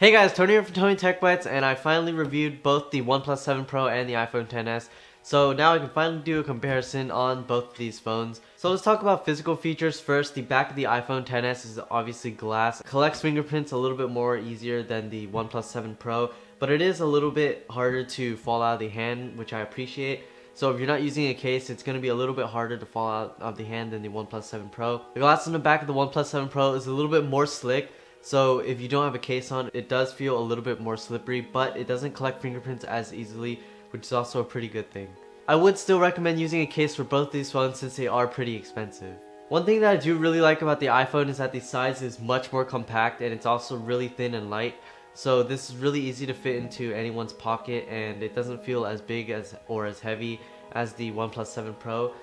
Hey guys, Tony here from TonyTechBytes, and I finally reviewed both the OnePlus 7 Pro and the iPhone XS. So now I can finally do a comparison on both of these phones. So let's talk about physical features first. The back of the iPhone XS is obviously glass. It collects fingerprints a little bit more easier than the OnePlus 7 Pro, but it is a little bit harder to fall out of the hand, which I appreciate. So if you're not using a case, it's going to be a little bit harder to fall out of the hand than the OnePlus 7 Pro. The glass on the back of the OnePlus 7 Pro is a little bit more slick. So if you don't have a case on, it does feel a little bit more slippery, but it doesn't collect fingerprints as easily, which is also a pretty good thing. I would still recommend using a case for both these phones since they are pretty expensive. One thing that I do really like about the iPhone is that the size is much more compact and it's also really thin and light. So this is really easy to fit into anyone's pocket and it doesn't feel as big as or as heavy as the OnePlus 7 Pro.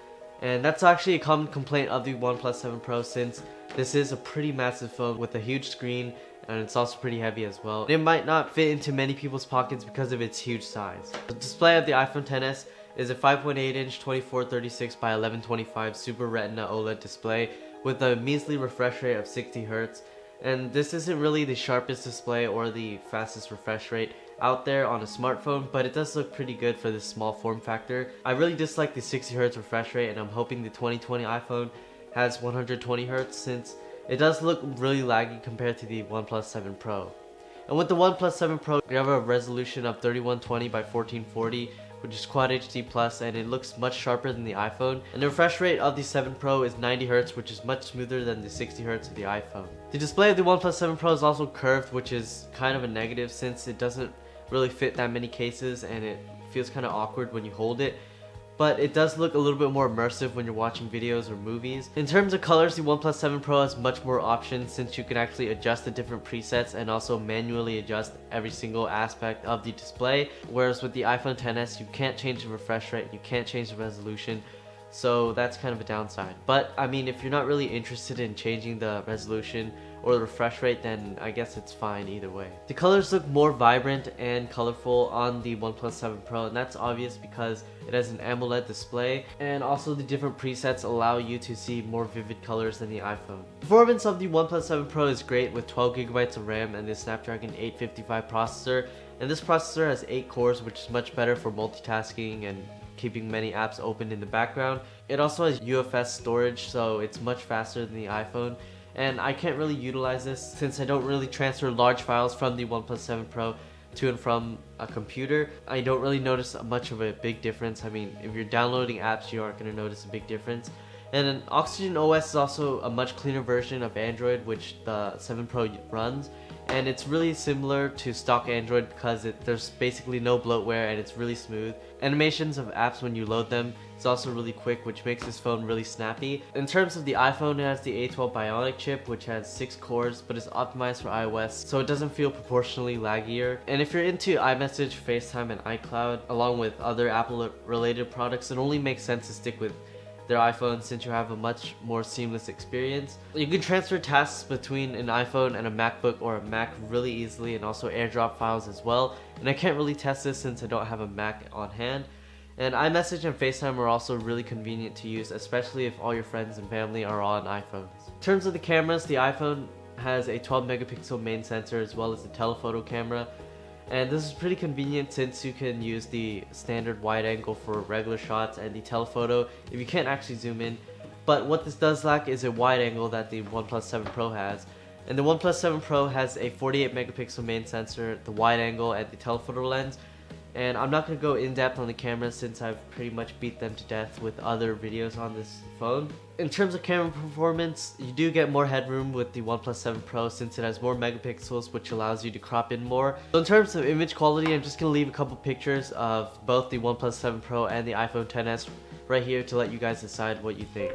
And that's actually a common complaint of the OnePlus 7 Pro since this is a pretty massive phone with a huge screen and it's also pretty heavy as well. It might not fit into many people's pockets because of its huge size. The display of the iPhone XS is a 5.8-inch 2436 by 1125 Super Retina OLED display with a measly refresh rate of 60 Hz. And this isn't really the sharpest display or the fastest refresh rate out there on a smartphone, but it does look pretty good for this small form factor. I really dislike the 60 Hz refresh rate and I'm hoping the 2020 iPhone has 120 Hz since it does look really laggy compared to the OnePlus 7 Pro. And with the OnePlus 7 Pro, you have a resolution of 3120 by 1440, which is Quad HD Plus, and it looks much sharper than the iPhone. And the refresh rate of the 7 Pro is 90 Hz, which is much smoother than the 60 Hz of the iPhone. The display of the OnePlus 7 Pro is also curved, which is kind of a negative since it doesn't really fit that many cases and it feels kind of awkward when you hold it. But it does look a little bit more immersive when you're watching videos or movies. In terms of colors, the OnePlus 7 Pro has much more options since you can actually adjust the different presets and also manually adjust every single aspect of the display. Whereas with the iPhone XS, you can't change the refresh rate, you can't change the resolution. So that's kind of a downside. But I mean, if you're not really interested in changing the resolution or the refresh rate, then I guess it's fine either way. The colors look more vibrant and colorful on the OnePlus 7 Pro, and that's obvious because it has an AMOLED display, and also the different presets allow you to see more vivid colors than the iPhone. Performance of the OnePlus 7 Pro is great with 12GB of RAM and the Snapdragon 855 processor, and this processor has 8 cores, which is much better for multitasking and keeping many apps open in the background. It also has UFS storage, so it's much faster than the iPhone. And I can't really utilize this since I don't really transfer large files from the OnePlus 7 Pro to and from a computer. I don't really notice much of a big difference. I mean, if you're downloading apps, you aren't going to notice a big difference. And then Oxygen OS is also a much cleaner version of Android, which the 7 Pro runs. And it's really similar to stock Android because there's basically no bloatware and it's really smooth. Animations of apps when you load them is also really quick, which makes this phone really snappy. In terms of the iPhone, it has the A12 Bionic chip, which has 6 cores, but is optimized for iOS, so it doesn't feel proportionally laggier. And if you're into iMessage, FaceTime, and iCloud, along with other Apple-related products, it only makes sense to stick with their iPhone since you have a much more seamless experience. You can transfer tasks between an iPhone and a MacBook or a Mac really easily, and also AirDrop files as well. And I can't really test this since I don't have a Mac on hand. And iMessage and FaceTime are also really convenient to use, especially if all your friends and family are on iPhones. In terms of the cameras, the iPhone has a 12 megapixel main sensor as well as a telephoto camera. And this is pretty convenient since you can use the standard wide angle for regular shots and the telephoto if you can't actually zoom in. But what this does lack is a wide angle that the OnePlus 7 Pro has. And the OnePlus 7 Pro has a 48 megapixel main sensor, the wide angle, and the telephoto lens. And I'm not going to go in depth on the cameras since I've pretty much beat them to death with other videos on this phone. In terms of camera performance, you do get more headroom with the OnePlus 7 Pro since it has more megapixels, which allows you to crop in more. So in terms of image quality, I'm just going to leave a couple pictures of both the OnePlus 7 Pro and the iPhone XS right here to let you guys decide what you think.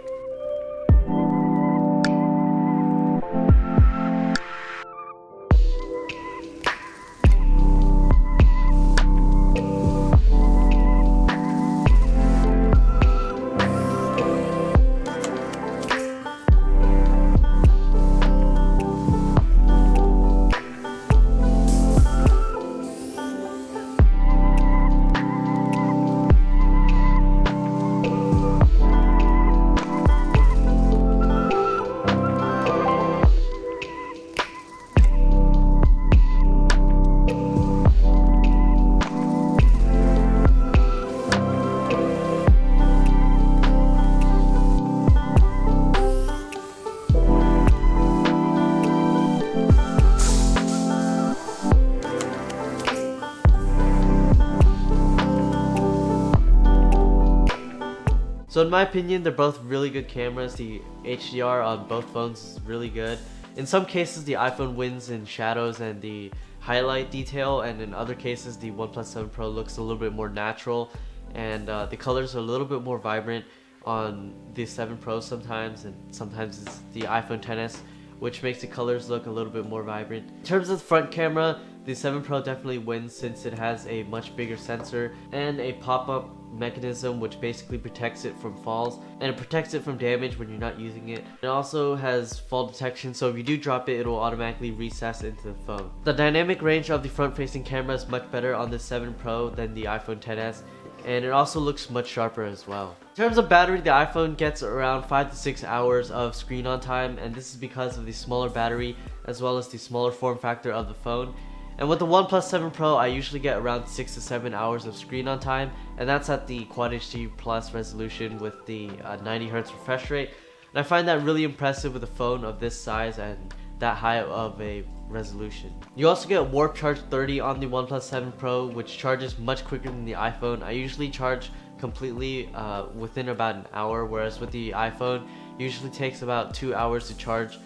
So in my opinion, they're both really good cameras. The HDR on both phones is really good. In some cases, the iPhone wins in shadows and the highlight detail, and in other cases, the OnePlus 7 Pro looks a little bit more natural, and the colors are a little bit more vibrant on the 7 Pro sometimes, and sometimes it's the iPhone XS, which makes the colors look a little bit more vibrant. In terms of the front camera, the 7 Pro definitely wins since it has a much bigger sensor and a pop-up mechanism which basically protects it from falls, and it protects it from damage when you're not using it. It also has fall detection, so if you do drop it, it will automatically recess into the phone. The dynamic range of the front-facing camera is much better on the 7 Pro than the iPhone XS, and it also looks much sharper as well. In terms of battery, the iPhone gets around 5 to 6 hours of screen on time, and this is because of the smaller battery as well as the smaller form factor of the phone. And with the OnePlus 7 Pro, I usually get around 6 to 7 hours of screen on time, and that's at the Quad HD Plus resolution with the 90Hz refresh rate. And I find that really impressive with a phone of this size and that high of a resolution. You also get Warp Charge 30 on the OnePlus 7 Pro, which charges much quicker than the iPhone. I usually charge completely within about an hour, whereas with the iPhone, it usually takes about 2 hours to charge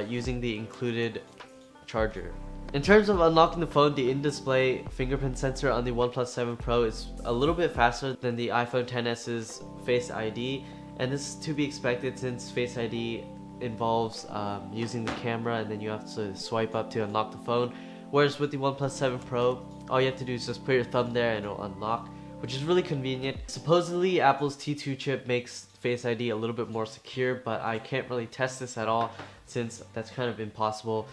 using the included charger. In terms of unlocking the phone, the in-display fingerprint sensor on the OnePlus 7 Pro is a little bit faster than the iPhone XS's Face ID, and this is to be expected since Face ID involves using the camera and then you have to swipe up to unlock the phone, whereas with the OnePlus 7 Pro, all you have to do is just put your thumb there and it'll unlock, which is really convenient. Supposedly, Apple's T2 chip makes Face ID a little bit more secure, but I can't really test this at all since that's kind of impossible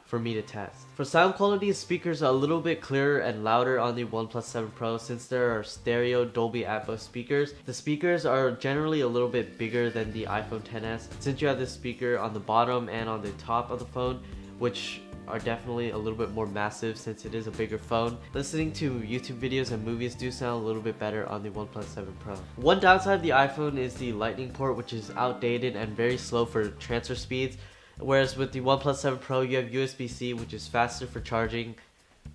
for me to test. For sound quality, speakers are a little bit clearer and louder on the OnePlus 7 Pro since there are stereo Dolby Atmos speakers. The speakers are generally a little bit bigger than the iPhone XS since you have this speaker on the bottom and on the top of the phone, which are definitely a little bit more massive since it is a bigger phone. Listening to YouTube videos and movies do sound a little bit better on the OnePlus 7 Pro. One downside of the iPhone is the Lightning port, which is outdated and very slow for transfer speeds. Whereas with the OnePlus 7 Pro, you have USB-C, which is faster for charging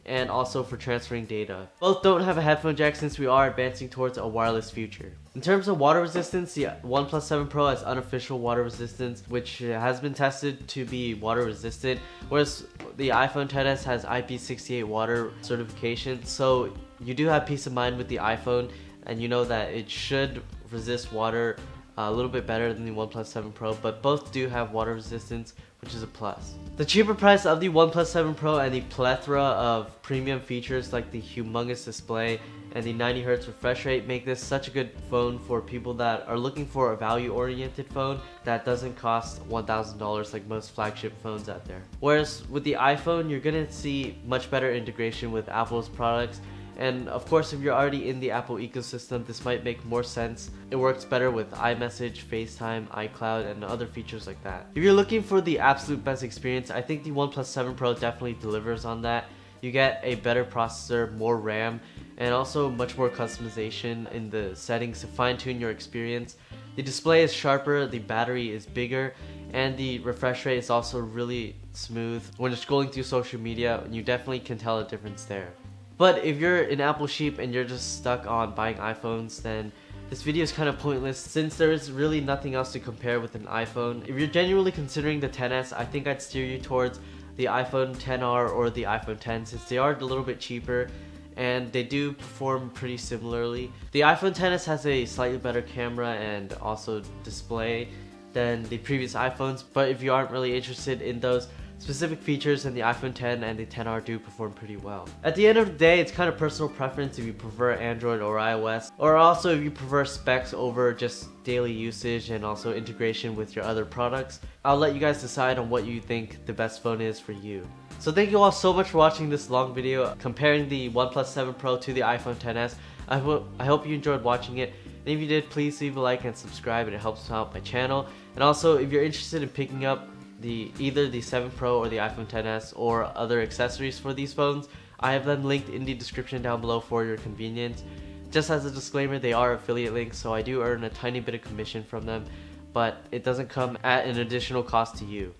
and also for transferring data. Both don't have a headphone jack since we are advancing towards a wireless future. In terms of water resistance, the OnePlus 7 Pro has unofficial water resistance, which has been tested to be water resistant, whereas the iPhone XS has IP68 water certification. So you do have peace of mind with the iPhone, and you know that it should resist water a little bit better than the OnePlus 7 Pro, but both do have water resistance, which is a plus. The cheaper price of the OnePlus 7 Pro and the plethora of premium features like the humongous display and the 90Hz refresh rate make this such a good phone for people that are looking for a value-oriented phone that doesn't cost $1,000 like most flagship phones out there. Whereas with the iPhone, you're gonna see much better integration with Apple's products. And of course, if you're already in the Apple ecosystem, this might make more sense. It works better with iMessage, FaceTime, iCloud, and other features like that. If you're looking for the absolute best experience, I think the OnePlus 7 Pro definitely delivers on that. You get a better processor, more RAM, and also much more customization in the settings to fine-tune your experience. The display is sharper, the battery is bigger, and the refresh rate is also really smooth. When you're scrolling through social media, you definitely can tell a difference there. But if you're an Apple sheep and you're just stuck on buying iPhones, then this video is kind of pointless since there is really nothing else to compare with an iPhone. If you're genuinely considering the XS, I think I'd steer you towards the iPhone XR or the iPhone X since they are a little bit cheaper and they do perform pretty similarly. The iPhone XS has a slightly better camera and also display than the previous iPhones, but if you aren't really interested in those specific features, and the iPhone X and the XR do perform pretty well. At the end of the day, it's kind of personal preference if you prefer Android or iOS, or also if you prefer specs over just daily usage and also integration with your other products. I'll let you guys decide on what you think the best phone is for you. So thank you all so much for watching this long video comparing the OnePlus 7 Pro to the iPhone XS. I hope you enjoyed watching it. And if you did, please leave a like and subscribe, and it helps out my channel. And also, if you're interested in picking up either the 7 Pro or the iPhone XS or other accessories for these phones, I have them linked in the description down below for your convenience. Just as a disclaimer, they are affiliate links, so I do earn a tiny bit of commission from them, but it doesn't come at an additional cost to you.